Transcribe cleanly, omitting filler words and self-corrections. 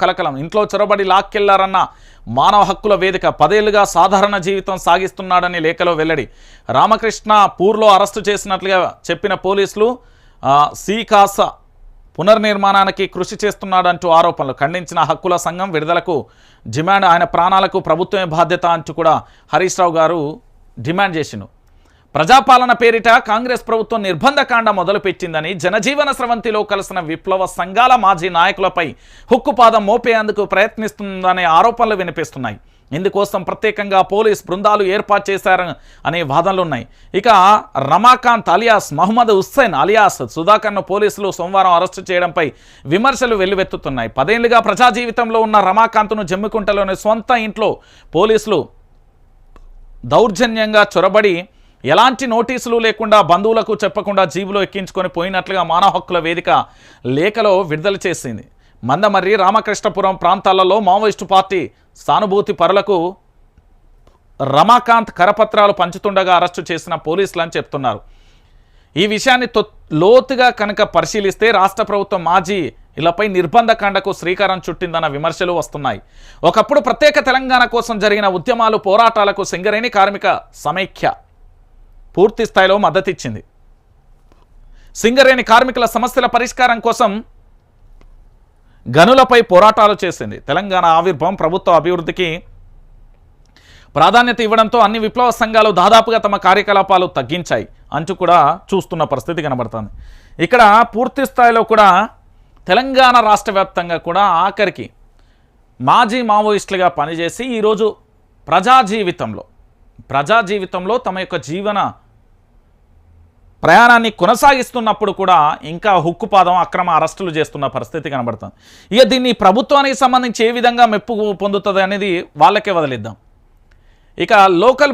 కలకలం. ఇంట్లో చొరబడి లాక్కెళ్లారన్న మానవ హక్కుల వేదిక. 10 ఏళ్లుగా సాధారణ జీవితం సాగిస్తున్నాడని లేఖలో వెల్లడి. రామకృష్ణ పూర్లో అరెస్టు చేసినట్లుగా చెప్పిన పోలీసులు సీకాస పునర్నిర్మాణానికి కృషి చేస్తున్నాడంటూ ఆరోపణలు. ఖండించిన హక్కుల సంఘం విడుదలకు డిమాండ్. ఆయన ప్రాణాలకు ప్రభుత్వమే బాధ్యత అంటూ కూడా హరీష్ రావు గారు డిమాండ్ చేసిండు. ప్రజాపాలన పేరిట కాంగ్రెస్ ప్రభుత్వం నిర్బంధకాండ మొదలుపెట్టిందని జనజీవన స్రవంతిలో కలిసిన విప్లవ సంఘాల మాజీ నాయకులపై హుక్కుపాదం మోపేందుకు ప్రయత్నిస్తుందనే ఆరోపణలు వినిపిస్తున్నాయి. ఇందుకోసం ప్రత్యేకంగా పోలీస్ బృందాలు ఏర్పాటు చేశారు అనే వాదనలున్నాయి. ఇక రమాకాంత్ అలియాస్ మహమ్మద్ హుస్సేన్ అలియాస్ సుధాకర్ను పోలీసులు సోమవారం అరెస్టు చేయడంపై విమర్శలు వెల్లువెత్తుతున్నాయి. 10 ఏళ్లుగా ప్రజా జీవితంలో ఉన్న రమాకాంత్ను జమ్మికుంటలోని సొంత ఇంట్లో పోలీసులు దౌర్జన్యంగా చొరబడి ఎలాంటి నోటీసులు లేకుండా బంధువులకు చెప్పకుండా జీబులో ఎక్కించుకొని పోయినట్లుగా మానవ హక్కుల వేదిక లేఖలో విడుదల చేసింది. మందమర్రి రామకృష్ణపురం ప్రాంతాలలో మావోయిస్టు పార్టీ సానుభూతి పరులకు రమాకాంత్ కరపత్రాలు పంచుతుండగా అరెస్టు చేసిన పోలీసులు అని చెప్తున్నారు. ఈ విషయాన్ని లోతుగా కనుక పరిశీలిస్తే రాష్ట్ర ప్రభుత్వం మాజీ ఇలాపై నిర్బంధకాండకు శ్రీకారం చుట్టిందన్న విమర్శలు వస్తున్నాయి. ఒకప్పుడు ప్రత్యేక తెలంగాణ కోసం జరిగిన ఉద్యమాలు పోరాటాలకు సింగరేణి కార్మిక సమైక్య పూర్తి స్థాయిలో మద్దతిచ్చింది. సింగరేణి కార్మికుల సమస్యల పరిష్కారం కోసం గనులపై పోరాటాలు చేసింది. తెలంగాణ ఆవిర్భావం ప్రభుత్వ అభివృద్ధికి ప్రాధాన్యత ఇవ్వడంతో అన్ని విప్లవ సంఘాలు దాదాపుగా తమ కార్యకలాపాలు తగ్గించాయి అంటూ కూడా చూస్తున్న పరిస్థితి కనబడుతుంది. ఇక్కడ పూర్తి స్థాయిలో కూడా తెలంగాణ రాష్ట్ర వ్యాప్తంగా కూడా ఆఖరికి మాజీ మావోయిస్టులుగా పనిచేసి ఈరోజు ప్రజా జీవితంలో తమ యొక్క జీవన ప్రయాణాన్ని కొనసాగిస్తున్నప్పుడు కూడా ఇంకా హుక్కుపాదం అక్రమ అరెస్టులు చేస్తున్న పరిస్థితి కనబడుతుంది. ఇక దీన్ని ప్రభుత్వానికి సంబంధించి ఏ విధంగా మెప్పు పొందుతుంది అనేది వాళ్ళకే వదిలిద్దాం. ఇక లోకల్